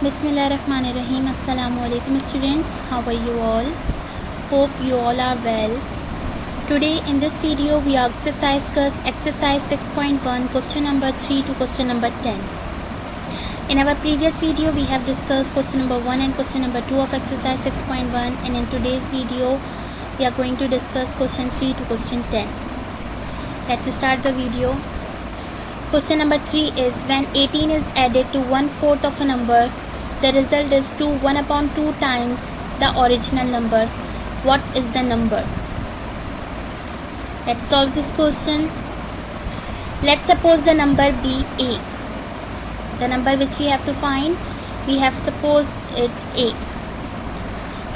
Bismillahirrahmanirrahim. Assalamu alaikum students. How are you all? Hope you all are well. Today in this video we are exercise 6.1 question number 3 to question number 10. In our previous video we have discussed question number 1 and question number 2 of exercise 6.1, and in today's video we are going to discuss question 3 to question 10. Let's start the video. Question number 3 is, when 18 is added to 1/4 of a number, the result is 1/2 times the original number. What is the number? Let's solve this question. Let's suppose the number be A. The number which we have to find, we have supposed it A.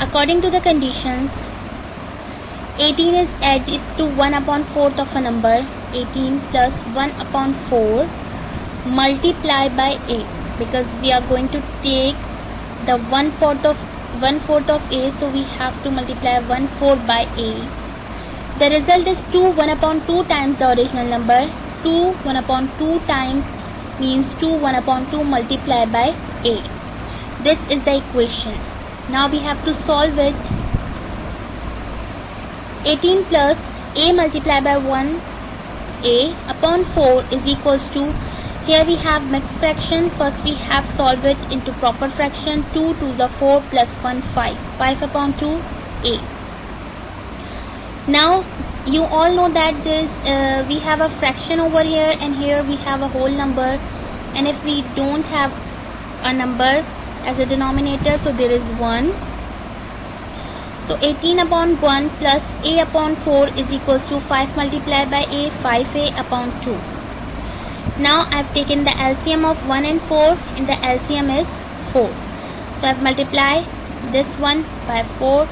According to the conditions, 18 is added to 1/4 of a number. 18 plus 1/4 multiply by A, because we are going to take the 1/4 of A, so we have to multiply 1/4 by A. The result is 1/2 times the original number. 1/2 times means 1/2 multiplied by A. This is the equation. Now we have to solve it. 18 plus A multiplied by 1A upon 4 is equals to, here we have mixed fraction. First we have solved it into proper fraction. 2 2s are 4 plus 1 5. 5/2 A. Now you all know that there is we have a fraction over here, and here we have a whole number, and if we don't have a number as a denominator, so there is 1. So 18/1 plus A upon 4 is equals to 5 multiplied by A, 5A/2. Now I have taken the LCM of 1 and 4, and the LCM is 4. So I have multiplied this one by 4.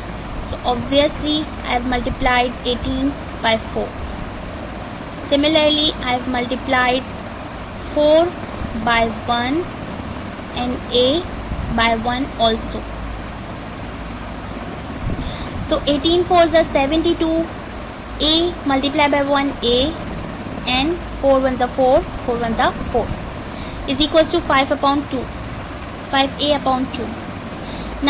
So obviously I have multiplied 18 by 4. Similarly I have multiplied 4 by 1 and A by 1 also. So 18 4s are 72. A multiplied by 1A and 4 1s are 4. 4 1s are 4 is equals to 5/2. 5A/2.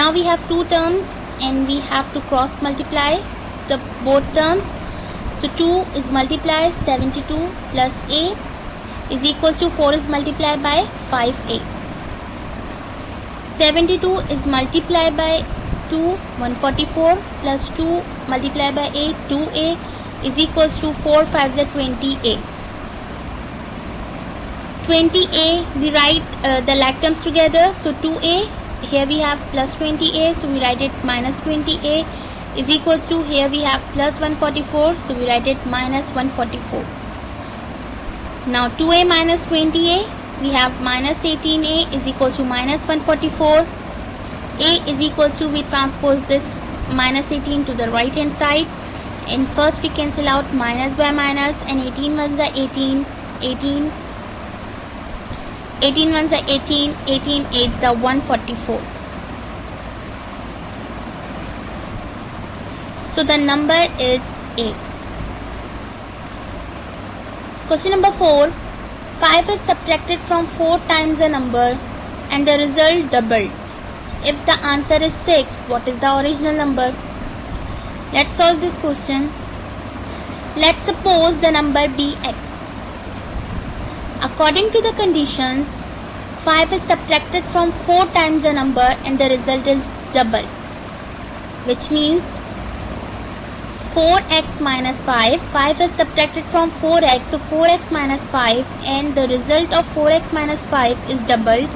Now we have two terms, and we have to cross multiply the both terms. So 2 is multiplied 72 plus A is equals to 4 is multiplied by 5A. 72 is multiplied by 2, 144 plus 2 multiplied by A, 2A is equals to 4 5s are 20A. 20A, we write the like terms together. So 2A, here we have plus 20A, so we write it minus 20A is equals to, here we have plus 144, so we write it minus 144. Now 2A minus 20A, we have minus 18A is equals to minus 144. A is equals to, we transpose this minus 18 to the right hand side, and first we cancel out minus by minus, and 18 ones are 18, 18 ones are 18, 18 8s are 144. So the number is A. Question number 4. 5 is subtracted from 4 times a number and the result doubled. If the answer is 6, what is the original number? Let's solve this question. Let's suppose the number be x. According to the conditions, 5 is subtracted from 4 times a number and the result is double, which means 4x minus 5. 5 is subtracted from 4x, so 4x minus 5, and the result of 4x minus 5 is doubled.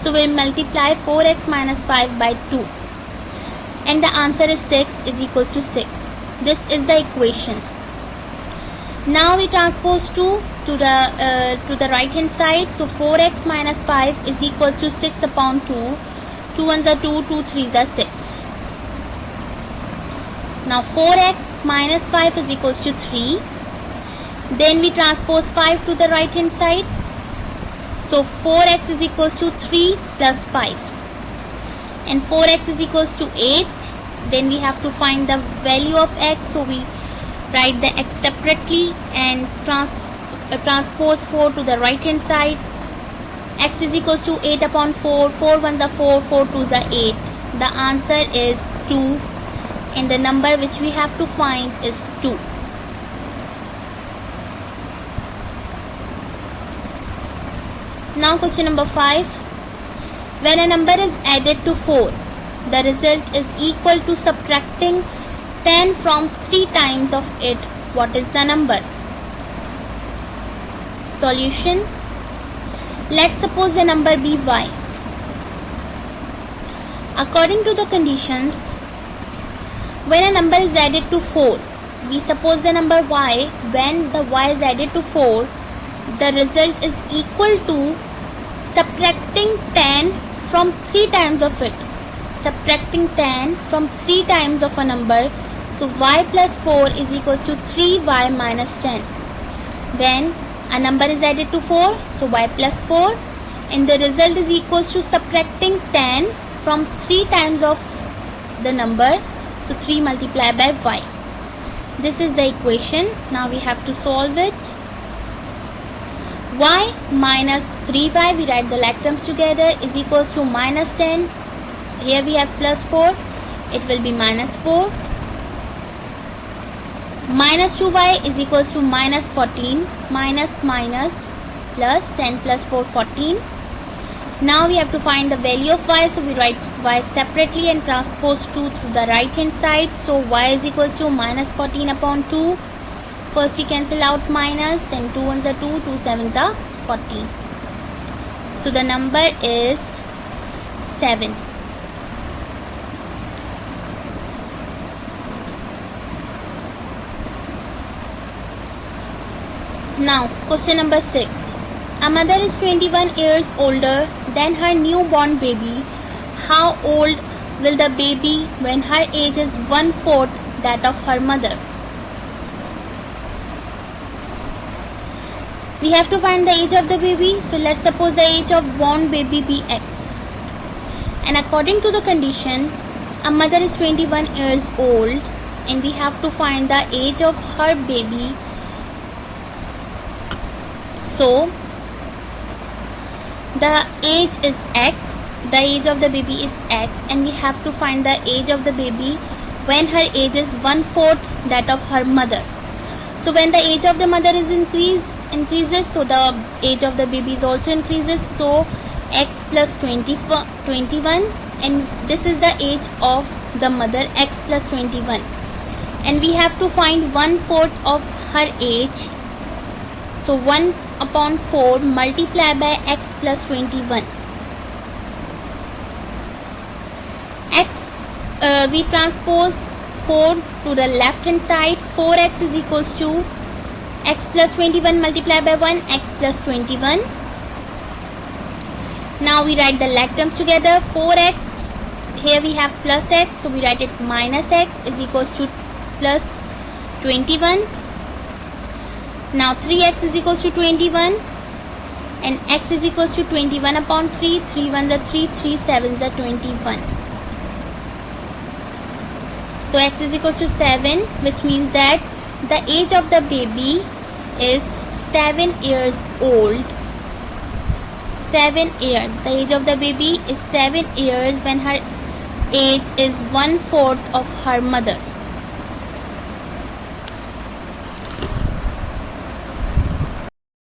So we'll multiply 4x minus 5 by 2, and the answer is 6 is equals to 6. This is the equation. Now we transpose 2 to the right hand side. So 4x minus 5 is equals to 6/2. 2 1s are 2, 2 3s are 6. Now 4x minus 5 is equals to 3. Then we transpose 5 to the right hand side. So 4x is equals to 3 plus 5, and 4x is equals to 8. Then we have to find the value of x, so we write the x separately and transpose 4 to the right hand side, x is equals to 8 upon 4, 4 1s are 4, 4 2s are 8. The answer is 2 and the number which we have to find is 2. Now question number 5. When a number is added to 4, the result is equal to subtracting 10 from 3 times of it. What is the number? Solution. Let's suppose the number be y. According to the conditions, when a number is added to 4, we suppose the number y, when the y is added to 4, the result is equal to subtracting 10 from 3 times of it. Subtracting 10 from 3 times of a number. So y plus 4 is equals to 3y minus 10. When a number is added to 4, so y plus 4, and the result is equals to subtracting 10 from 3 times of the number. So 3 multiplied by y. This is the equation. Now we have to solve it. Y minus 3y, we write the like terms together, is equals to minus 10. Here we have plus 4, it will be minus 4. Minus 2y is equals to minus 14, minus minus plus 10 plus 4, 14. Now we have to find the value of y, so we write y separately and transpose 2 through the right hand side. So y is equals to minus 14 upon 2. First we cancel out minus, then 2 1s are 2, 2 7s are 14. So the number is 7. Now question number 6. A mother is 21 years older than her newborn baby. How old will the baby when her age is 1/4 that of her mother? We have to find the age of the baby. So let's suppose the age of born baby be x. And according to the condition, a mother is 21 years old and we have to find the age of her baby. So the age is x, the age of the baby is x, and we have to find the age of the baby when her age is 1/4 that of her mother. So when the age of the mother is increases, so the age of the baby is also increases. So x plus 21, and this is the age of the mother, x plus 21, and we have to find 1/4 of her age. So 1 upon 4 multiplied by x plus 21. We transpose 4 to the left hand side. 4x is equals to x plus 21 multiplied by 1, x plus 21. Now we write the like terms together. 4x, here we have plus x, so we write it minus x is equals to plus 21. Now 3x is equals to 21 and x is equals to 21 upon 3. 3 1s are 3, 3 7s are 21. So x is equals to 7, which means that the age of the baby is 7 years old. 7 years. The age of the baby is 7 years when her age is 1/4 of her mother.